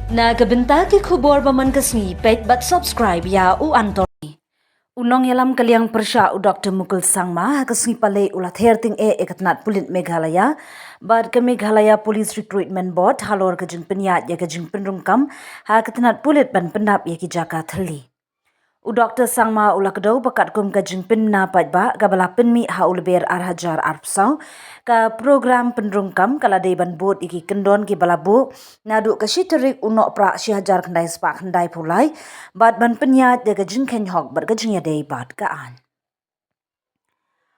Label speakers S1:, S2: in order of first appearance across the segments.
S1: Nagabenta ki khubor baman kasni page but subscribe ya u Antoni. Unong yalam kaliang persya u Dr. Mukul Sangma kasni pale ulat herting ekatnat pulit Meghalaya bad ke Meghalaya Police Recruitment Board halor kajing penyat ya kajing pynrung kam katnat pulit ban pendap ya ki jaka thali. U Dr. Sangma ulakdo bakat kum kajing pinna pajba gabala pinmi ha ulber arhajar arpsau ka program pynrung kam kala deban bot iki kyndon ki balabu nadu kashiterik unok pra shihajar khandai spa khandai pulai bat ban penyat de kajing kenyhok bar kajing ya dei bat kaan.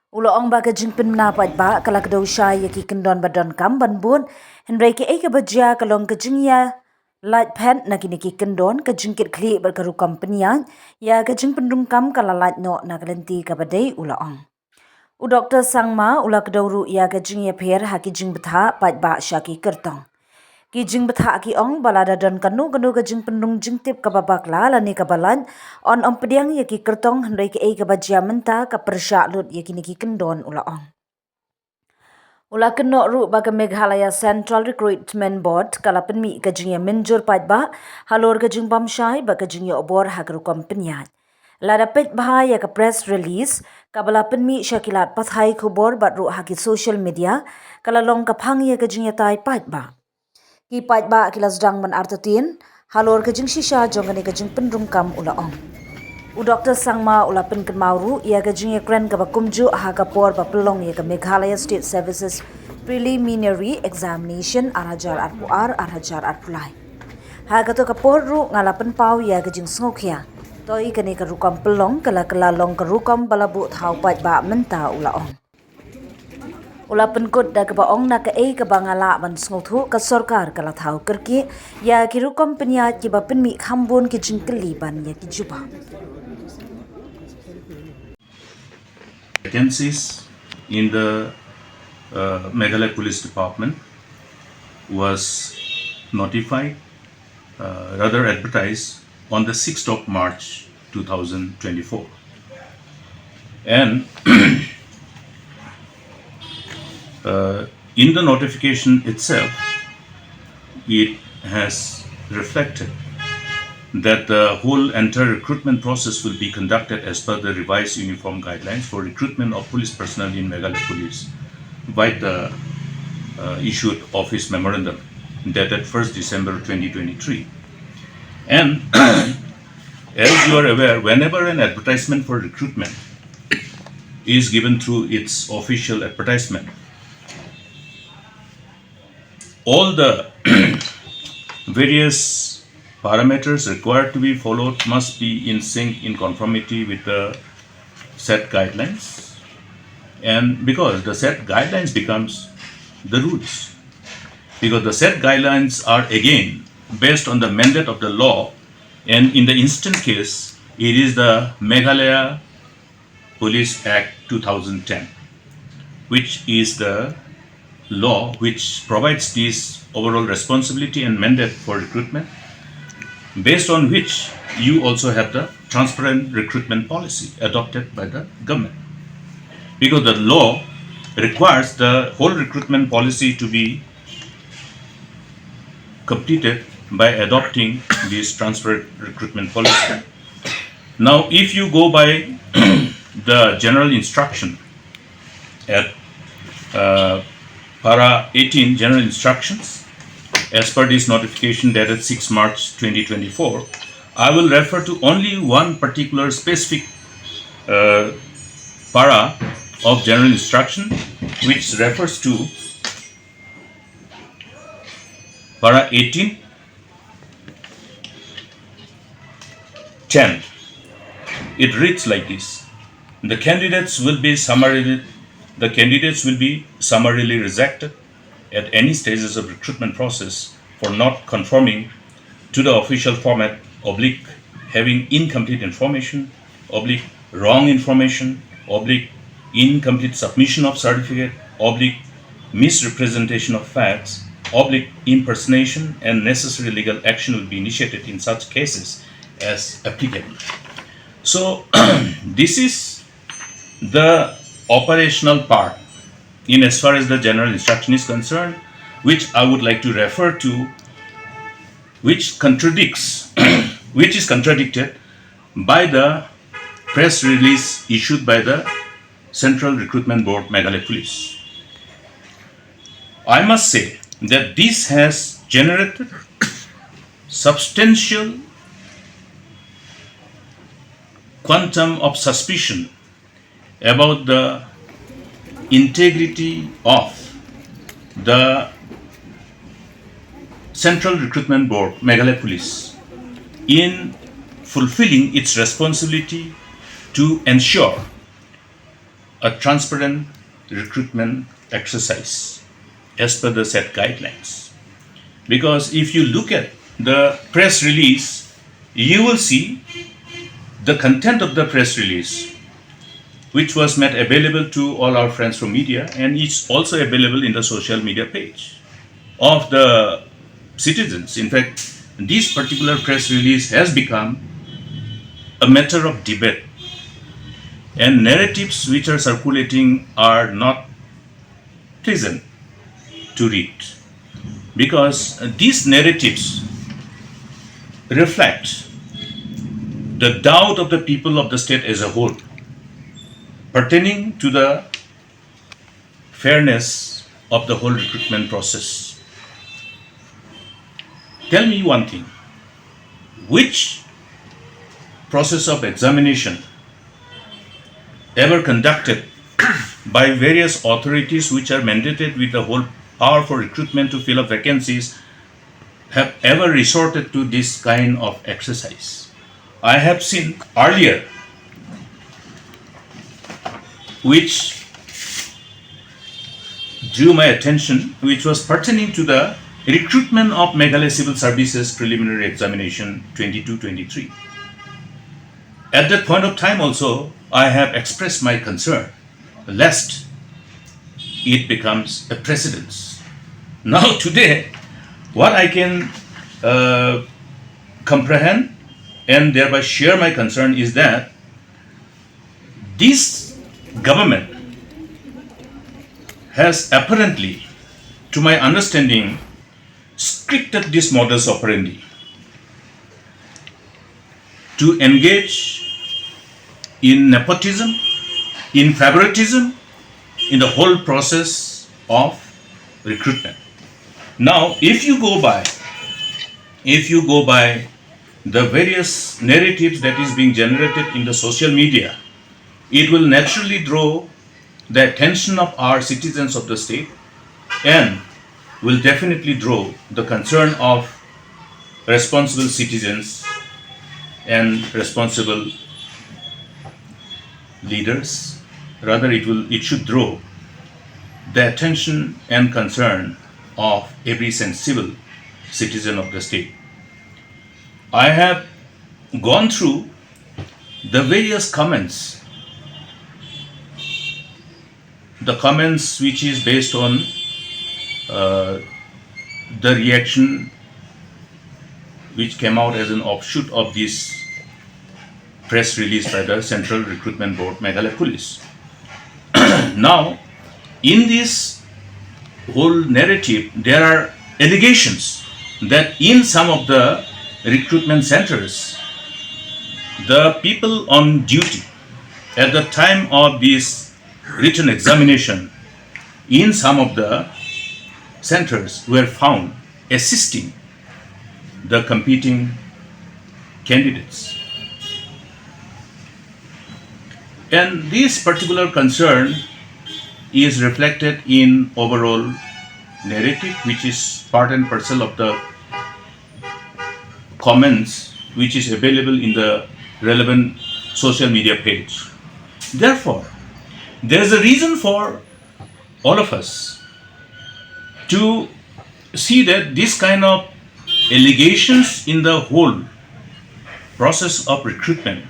S1: Ulo ong ba kajing pinna pajba kala kdo shai yaki kyndon badon kam ban bot henrei ke eke bajia kalong kajing ya light pen na kiniki kyndon kajingkit kli berkaru kompenya ya kajing pynrung kam kala light no nagalenti kabadai ulaong. U Dr. Sangma ula kedauru ya kajing ya pher hakijing betha pajba syaki kertong. Kijing betha ki ong balada dan kanu kajing pynrung jingtip kababakla lani kabalan on pediang ya ki kertong hendai ke kabajia menta ka persya lut ya kiniki kyndon ulaong. Ula kenok ru baga Meghalaya Central Recruitment Board kala penmi kajing ya menjur pajba halor kajing bamsyai ba kajing ya obor hagaru kompenyat. Lada pej bahaya ka press release kabala penmi syakilat pathai khubor bat ru haki social media kala long kapang ya kajing ya tai pajba. Ki pajba kila sedang men artatin halor kajing shisha jongani kajing pynrung kam ulaong. U Dr. Sangma ula pinkan mauru ia kajing ya kren kaba kumju aha kapor ba pelong ya ka Meghalaya State Services Preliminary Examination arhajar arhajar arpulai. Ha kato kapor ru ngalapan pau ya kajing sngokya. Toi kani ka rukam pelong kala long ka rukam balabu thau pajba menta ulaong. Ula penkut da kabaong na ka kabangala ban sngothu ka sarkar kala thau kerki ya ki rukam penyat ki ba penmi khambun ki jingkeli ban ya ki juba.
S2: Vacancies in the Meghalaya Police Department was notified, rather advertised on the 6th of March 2024. And in the notification itself, it has reflected that the whole entire recruitment process will be conducted as per the revised uniform guidelines for recruitment of police personnel in Meghalaya Police by the issued office memorandum dated 1st December 2023. And as you are aware, whenever an advertisement for recruitment is given through its official advertisement, all the various parameters required to be followed must be in sync, in conformity with the set guidelines, and because the set guidelines becomes the rules, because the set guidelines are again based on the mandate of the law, and in the instant case it is the Meghalaya Police Act 2010, which is the law which provides this overall responsibility and mandate for recruitment, based on which you also have the transparent recruitment policy adopted by the government. Because the law requires the whole recruitment policy to be completed by adopting this transparent recruitment policy. Now, if you go by the general instruction at para 18 general instructions, as per this notification dated 6 March 2024, I will refer to only one particular specific para of general instruction, which refers to para 18 10. It reads like this: the candidates will be summarily rejected at any stages of recruitment process for not conforming to the official format, having incomplete information, wrong information, incomplete submission of certificate, misrepresentation of facts, impersonation, and necessary legal action will be initiated in such cases as applicable. So this is the operational part in as far as the general instruction is concerned, which I would like to refer to which contradicts, which is contradicted by the press release issued by the Central Recruitment Board, Meghalaya Police. I must say that this has generated substantial quantum of suspicion about the integrity of the Central Recruitment Board, Meghalaya Police, in fulfilling its responsibility to ensure a transparent recruitment exercise as per the set guidelines. Because if you look at the press release, you will see the content of the press release, which was made available to all our friends from media, and it's also available in the social media page of the citizens. In fact, this particular press release has become a matter of debate, and narratives which are circulating are not pleasant to read, because these narratives reflect the doubt of the people of the state as a whole pertaining to the fairness of the whole recruitment process. Tell me one thing, which process of examination ever conducted by various authorities which are mandated with the whole power for recruitment to fill up vacancies have ever resorted to this kind of exercise? I have seen earlier which drew my attention, which was pertaining to the recruitment of Meghalaya Civil Services Preliminary Examination 22-23. At that point of time also, I have expressed my concern lest it becomes a precedence. Now today, what I can comprehend and thereby share my concern is that this government has apparently, to my understanding, scripted this modus operandi to engage in nepotism, in favoritism, in the whole process of recruitment. Now, if you go by the various narratives that is being generated in the social media, it will naturally draw the attention of our citizens of the state and will definitely draw the concern of responsible citizens and responsible leaders. Rather, it should draw the attention and concern of every sensible citizen of the state. I have gone through the various comments, the comments which is based on the reaction which came out as an offshoot of this press release by the Central Recruitment Board, Meghalaya Police. Now, in this whole narrative, there are allegations that in some of the recruitment centers, the people on duty at the time of this written examination in some of the centers were found assisting the competing candidates. And this particular concern is reflected in overall narrative, which is part and parcel of the comments which is available in the relevant social media page. Therefore, there is a reason for all of us to see that this kind of allegations in the whole process of recruitment,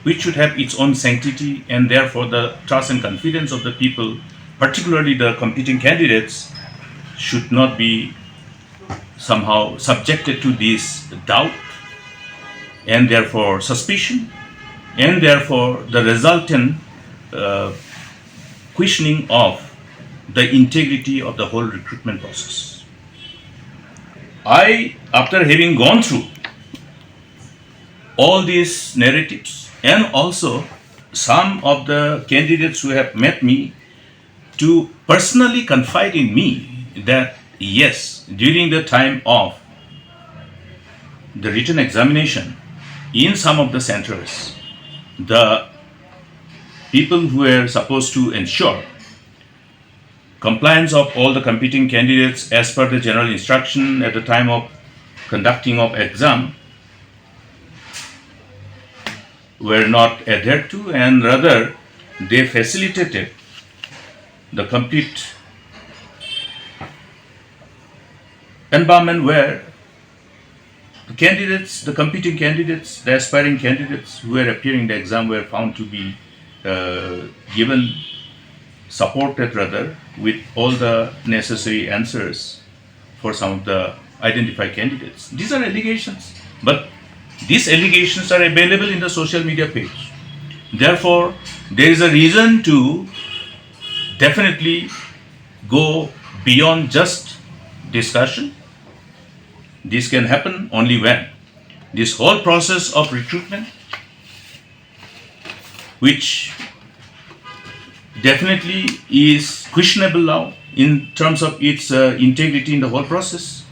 S2: which should have its own sanctity, and therefore the trust and confidence of the people, particularly the competing candidates, should not be somehow subjected to this doubt and therefore suspicion, and therefore the resultant questioning of the integrity of the whole recruitment process. after having gone through all these narratives, and also some of the candidates who have met me to personally confide in me that yes, during the time of the written examination in some of the centers, the people who were supposed to ensure compliance of all the competing candidates as per the general instruction at the time of conducting of exam were not adhered to, and rather they facilitated the complete environment where the candidates, the competing candidates, the aspiring candidates who were appearing in the exam were found to be given, supported rather, with all the necessary answers for some of the identified candidates. These are allegations, but these allegations are available in the social media page. Therefore, there is a reason to definitely go beyond just discussion. This can happen only when this whole process of recruitment, which definitely is questionable now in terms of its integrity in the whole process,